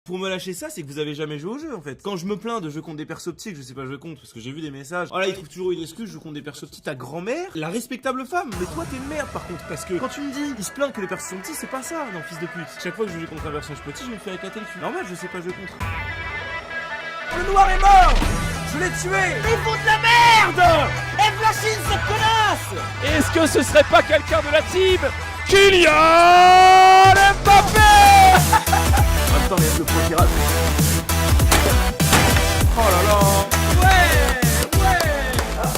Pour me lâcher ça, c'est que vous avez jamais joué au jeu en fait. Quand je me plains de jeux contre des persos petits que je sais pas jouer contre, parce que j'ai vu des messages. Oh là, il trouve toujours une excuse, je joue contre des persos petits. Ta grand-mère, la respectable femme. Mais toi, t'es une merde par contre. Parce que quand tu me dis, il se plaint que les persos sont petits, c'est pas ça, non, fils de pute. Chaque fois que je joue contre un personnage petit, je me fais éclater le cul. Normal, je sais pas jouer contre. Le noir est mort! Je l'ai tué! Ils font de la merde! Et Flashine, cette connasse! Est-ce que ce serait pas quelqu'un de la team Kylian Mbappé? Attends, mais le pro pirate. Oh là là! Ouais! Ah,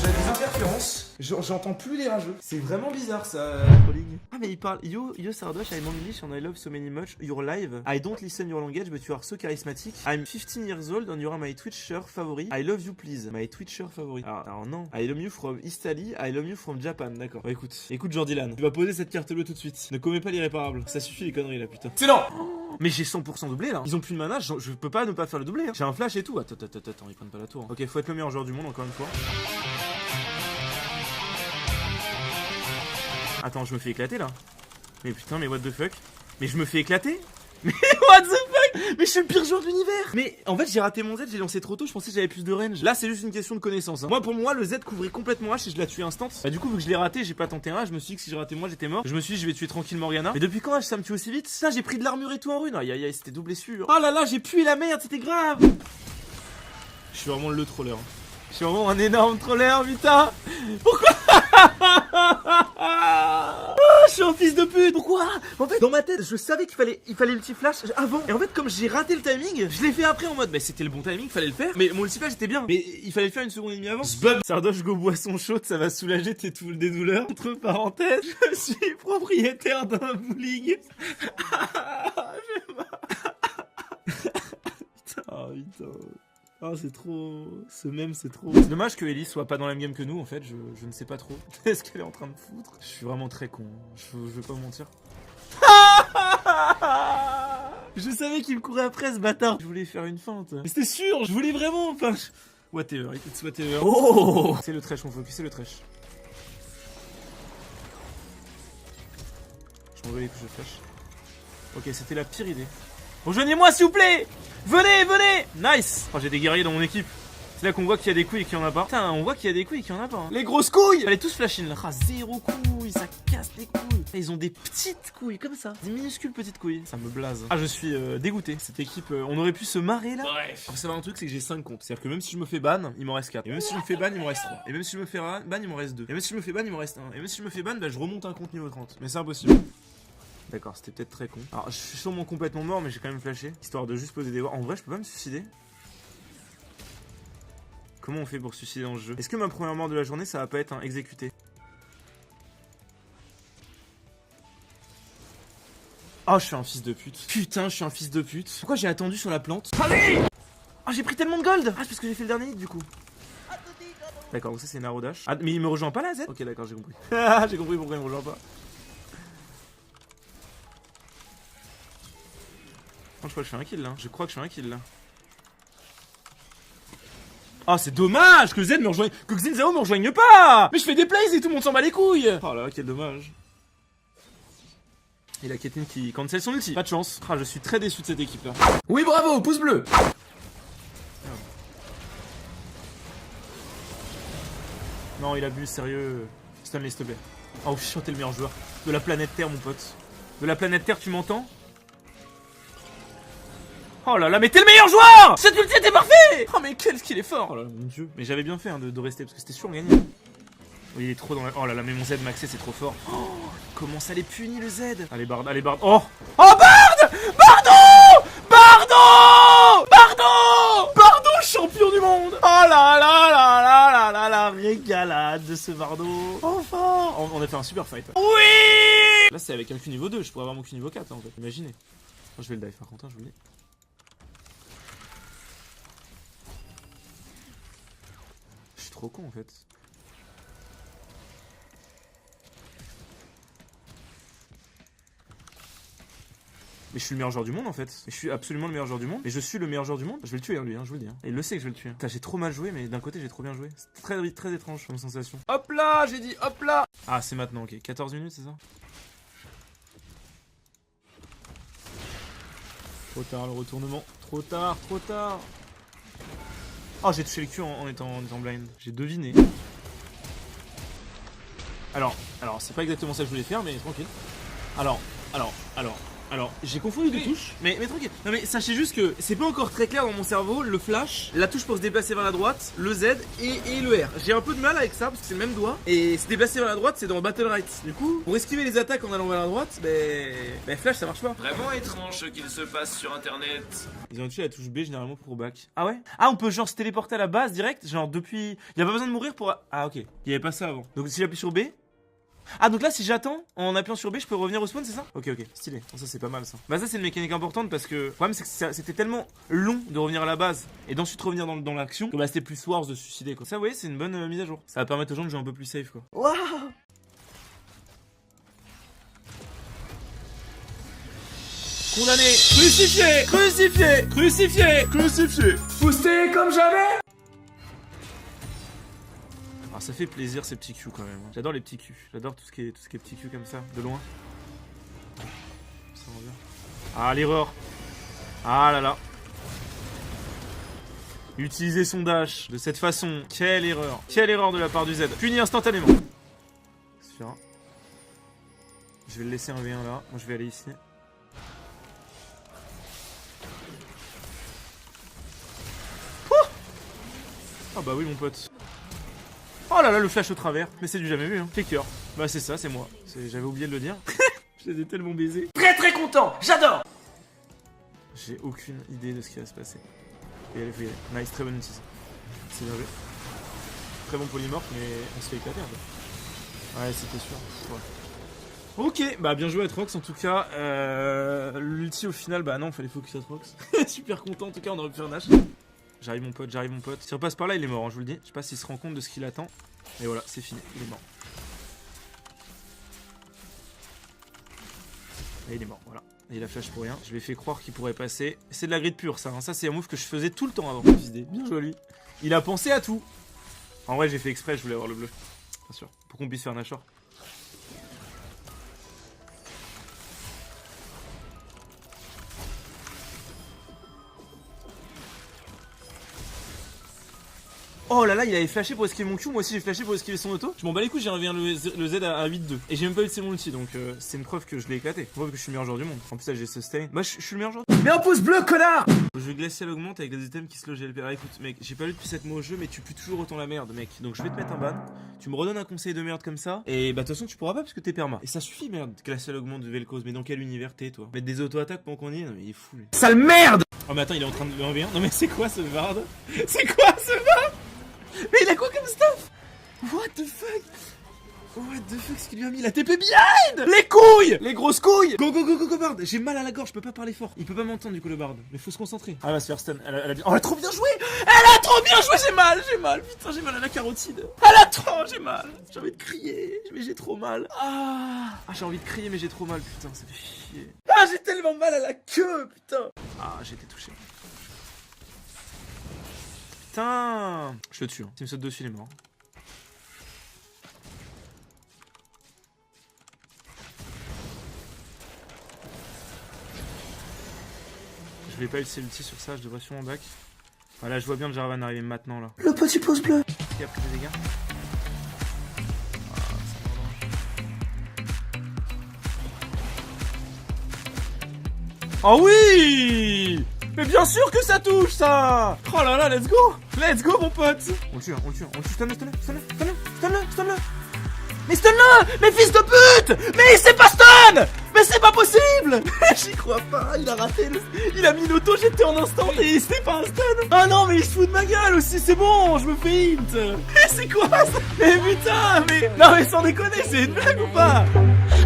j'ai des interférences. J'entends plus les rageux. C'est vraiment bizarre ça, calling. Ah, mais il parle. Yo Sardoche, I'm English and I love so many much your live. I don't listen your language, but you are so charismatic. I'm 15 years old and you are my Twitcher favori. I love you, please. My Twitcher favori. Alors non. I love you from Italy. I love you from Japan. D'accord. Bah, écoute, Jordilan. Tu vas poser cette carte bleue tout de suite. Ne commets pas l'irréparable. Ça suffit les conneries là, putain. C'est non! Mais j'ai 100% doublé là. Ils ont plus de mana, je peux pas ne pas faire le doublé. Hein. J'ai un flash et tout. Attends, ils prennent pas la tour. Hein. Ok, faut être le meilleur joueur du monde encore une fois. Attends, je me fais éclater là. Mais putain, mais what the fuck? Mais je me fais éclater? Mais what the fuck? Mais je suis le pire joueur de l'univers. Mais en fait, j'ai raté mon Z, j'ai lancé trop tôt, je pensais que j'avais plus de range. Là, c'est juste une question de connaissance. Hein. Moi, pour moi, le Z couvrait complètement H et je l'ai tué instant. Bah, du coup, vu que je l'ai raté, j'ai pas tenté un H. Je me suis dit que si je ratais moi, j'étais mort. Je me suis dit, je vais tuer tranquille Morgana. Mais depuis quand H ça me tue aussi vite? Ça, j'ai pris de l'armure et tout en rune. Aïe aïe aïe, c'était doublé sûr. Oh là là, j'ai pué la merde, c'était grave. Je suis vraiment le troller. Je suis vraiment un énorme troller, putain. Pourquoi? Je suis un fils de pute. Pourquoi? En fait, dans ma tête, je savais qu'il fallait le petit flash avant. Et en fait, comme j'ai raté le timing, je l'ai fait après en mode, bah c'était le bon timing, fallait le faire. Mais mon ulti flash était bien. Mais il fallait le faire une seconde et demie avant. Sardoche go boisson chaude, ça va soulager des douleurs. Entre parenthèses, je suis propriétaire d'un bowling. Putain. Ah, c'est trop. Ce mème, c'est trop. C'est dommage que Ellie soit pas dans la même game que nous, en fait. Je ne sais pas trop. Qu'est-ce qu'elle est en train de foutre? Je suis vraiment très con. Je veux pas vous mentir. Je savais qu'il me courait après, ce bâtard. Je voulais faire une feinte. Mais c'était sûr, je voulais vraiment. Enfin. Whatever, it's whatever. Oh! C'est le trash, on focus, c'est le trash. Je m'en vais les coups, je flash. Ok, c'était la pire idée. Rejoignez-moi s'il vous plaît. Venez. Nice. Oh, j'ai des guerriers dans mon équipe. C'est là qu'on voit qu'il y a des couilles et qu'il y en a pas. Putain, on voit qu'il y a des couilles et qu'il y en a pas. Hein. Les grosses couilles. Fallait tous flash in là. Ah, zéro couille, ça casse les couilles. Ils ont des petites couilles comme ça. Des minuscules petites couilles. Ça me blase. Ah, je suis dégoûté. Cette équipe, on aurait pu se marrer là. Bref. Faut savoir un truc, c'est que j'ai 5 comptes. C'est-à-dire que même si je me fais ban, il m'en reste 4. Et même si je me fais ban, il m'en reste 3. Et même si je me fais ban, il m'en reste 2. Et même si je me fais ban, il m'en reste 1. Et même si je me fais ban, bah je remonte un compte niveau 30. Mais c'est impossible. D'accord, c'était peut-être très con. Alors, je suis sûrement complètement mort, mais j'ai quand même flashé. Histoire de juste poser des wards. En vrai, je peux pas me suicider. Comment on fait pour se suicider dans ce jeu? Est-ce que ma première mort de la journée, ça va pas être un exécuté? Oh, je suis un fils de pute. Putain, je suis un fils de pute. Pourquoi j'ai attendu sur la plante? Allez! Oh, j'ai pris tellement de gold! Ah, c'est parce que j'ai fait le dernier hit, du coup. D'accord, donc ça, c'est Narodash. Ah, mais il me rejoint pas, là, Z? Ok, d'accord, j'ai compris. J'ai compris pourquoi il me rejoint pas. Je crois que je fais un kill là. Je crois que je fais un kill là. Ah, c'est dommage que Z me rejoigne. Que Xin Zhao me rejoigne pas. Mais je fais des plays et tout le monde s'en bat les couilles. Oh là là, quel dommage. Et la Caitlyn qui cancel son ulti. Pas de chance. Ah, je suis très déçu de cette équipe là. Oui, bravo, pouce bleu. Non, il abuse, sérieux. Stanley, s'il te plaît. Oh, putain, t'es le meilleur joueur de la planète Terre, mon pote. De la planète Terre, tu m'entends? Oh là là, mais t'es le meilleur joueur! Cette ulti était parfait! Oh mais quel skill est fort! Oh là là, mon dieu. Mais j'avais bien fait hein, de rester parce que c'était sûr on gagnait. Oui, il est trop dans la... Oh là là, mais mon Z maxé c'est trop fort. Oh, comment ça les punit le Z? Allez Bard, allez Bard. Oh! Oh Bard! Bardo, champion du monde! Oh là là là là là là la régalade de ce Bardo. Enfin! On a fait un super fight. Oui! Là c'est avec un Q niveau 2, je pourrais avoir mon Q niveau 4 hein, en fait, imaginez. Oh, je vais le dive par contre, hein, je vous le dis. Je suis trop con en fait. Mais je suis le meilleur joueur du monde en fait. Mais je suis absolument le meilleur joueur du monde. Et je suis le meilleur joueur du monde. Je vais le tuer hein, lui, hein, je vous le dis. Hein. Et il le sait que je vais le tuer. Putain, j'ai trop mal joué, mais d'un côté j'ai trop bien joué. C'est très, très étrange comme sensation. Hop là, j'ai dit hop là. Ah, c'est maintenant, ok. 14 minutes, c'est ça? Trop tard le retournement. Trop tard, trop tard. Oh, j'ai touché le cul en étant blind. J'ai deviné. Alors, c'est pas exactement ça que je voulais faire, mais tranquille. Alors, j'ai confondu deux touches, mais tranquille. Non mais sachez juste que c'est pas encore très clair dans mon cerveau, le flash, la touche pour se déplacer vers la droite, le Z et le R. J'ai un peu de mal avec ça parce que c'est le même doigt, et se déplacer vers la droite c'est dans Battle Right. Du coup, pour esquiver les attaques en allant vers la droite, flash ça marche pas. Vraiment étrange ce qu'il se passe sur internet. Ils ont tué la touche B généralement pour back. Ah ouais? Ah, on peut genre se téléporter à la base direct, genre depuis... Il y a pas besoin de mourir pour... Ah ok, il y avait pas ça avant. Donc si j'appuie sur B... Ah donc là si j'attends en appuyant sur B je peux revenir au spawn, c'est ça? Ok, stylé, ça c'est pas mal ça. Bah ça c'est une mécanique importante parce que le problème c'est que c'était tellement long de revenir à la base et d'ensuite revenir dans l'action que bah c'était plus wars de se suicider quoi. Ça vous voyez c'est une bonne mise à jour. Ça va permettre aux gens de jouer un peu plus safe quoi. Waouh. Condamné, crucifié, crucifié, crucifié, crucifié, boosté comme jamais. Ah, ça fait plaisir ces petits culs quand même. J'adore les petits culs. J'adore tout ce qui est petits culs comme ça, de loin. Ça revient. Ah l'erreur. Ah là là. Utiliser son dash de cette façon. Quelle erreur. Quelle erreur de la part du Z. Puni instantanément. Suffira. Je vais le laisser un V1 là. Moi je vais aller ici. Ah bah oui mon pote. Oh là là, le flash au travers. Mais c'est du jamais vu, hein. Faker. Bah c'est ça, c'est moi. J'avais oublié de le dire. Je les ai tellement baisés. Très très content. J'adore. J'ai aucune idée de ce qui va se passer. Faut y aller. Nice, très bonne utilise. C'est bien joué. Très bon polymorphe, mais on se fait éclater un peu. Ouais, c'était sûr. Ouais. Ok, bah bien joué Atrox en tout cas. L'ulti au final, bah non, fallait focus Atrox. Super content en tout cas, on aurait pu faire un Nash. J'arrive mon pote, j'arrive mon pote. S'il repasse par là, il est mort, hein, je vous le dis. Je sais pas s'il se rend compte de ce qu'il attend. Et voilà, c'est fini, il est mort. Et il est mort, voilà. Et il a flash pour rien. Je lui ai fait croire qu'il pourrait passer. C'est de la grid pure, ça. Hein. Ça, c'est un move que je faisais tout le temps avant. Bien joué à lui. Il a pensé à tout. En vrai, j'ai fait exprès, je voulais avoir le bleu. Bien sûr. Pour qu'on puisse faire Nashor. Oh là là, il avait flashé pour esquiver mon Q, moi aussi j'ai flashé pour esquiver son auto. Je m'en bats les couilles, j'ai reviens le Z à 8-2. Et j'ai même pas eu mon ulti, donc c'est une preuve que je l'ai éclaté. Preuve que je suis le meilleur joueur du monde. En plus là j'ai sustain. Bah je suis le meilleur joueur. Mais un pouce bleu, connard! Le jeu glacial augmente avec des items qui slow GLP. Alors écoute mec, j'ai pas lu depuis 7 mois au jeu, mais tu pues toujours autant la merde mec. Donc je vais te mettre un ban. Tu me redonnes un conseil de merde comme ça. Et bah de toute façon tu pourras pas parce que t'es perma. Et ça suffit merde. Glacial augmente de Vel'Koz, mais dans quel univers t'es toi? Mettre des auto-attaques pendant qu'on y est? Non mais il est fou lui. Sale merde! Oh mais attends, il est en train de le 1v1. Non mais c'est quoi ce Vard? C'est quoi ce Vard? Mais il a quoi comme stuff? What the fuck? What the fuck, ce qu'il lui a mis? Il a TP behind! Les couilles! Les grosses couilles! Go go go go go Bard! J'ai mal à la gorge, je peux pas parler fort. Il peut pas m'entendre du coup le Bard. Mais faut se concentrer. Ah elle va se faire stun. Elle a bien... Oh elle a trop bien joué! Elle a trop bien joué! J'ai mal! Putain j'ai mal à la carotide. Elle a trop! J'ai mal! J'ai envie de crier, mais j'ai trop mal. Ah j'ai envie de crier mais j'ai trop mal, putain ça fait chier. Ah j'ai tellement mal à la queue, putain! Ah j'ai été touché. Putain! Je le tue. Hein. S'il me saute dessus, il est mort. Je vais pas utiliser l'ulti sur ça, je devrais sûrement back. Voilà, je vois bien le Jarvan arriver maintenant là. Le petit pouce bleu! Qui a pris des dégâts? Oh oui! Mais bien sûr que ça touche ça! Oh là là, let's go! Let's go mon pote! On le tue, stun-le! Mais stun-le! Mais fils de pute! Mais c'est pas stun! Mais c'est pas possible! J'y crois pas, il a raté il a mis l'auto, j'étais en instant et c'était pas un stun! Ah non mais il se fout de ma gueule aussi, c'est bon, je me fais hint! Mais c'est quoi ça? Mais putain, mais... Non mais sans déconner, c'est une blague ou pas?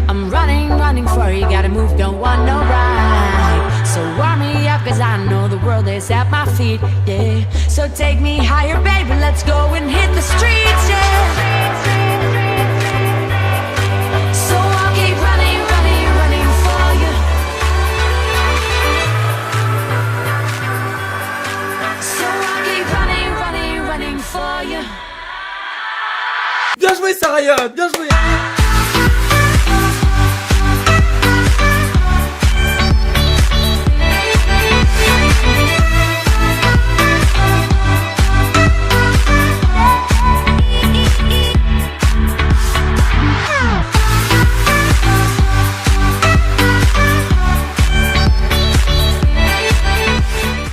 I'm running for you, gotta move, don't want no ride. So warm me up, cause I know the world is at my feet, yeah. So take me higher, baby, let's go and hit the streets, yeah. So I'll keep running for you. So I'll keep running for you. Bien joué Saraya, bien joué!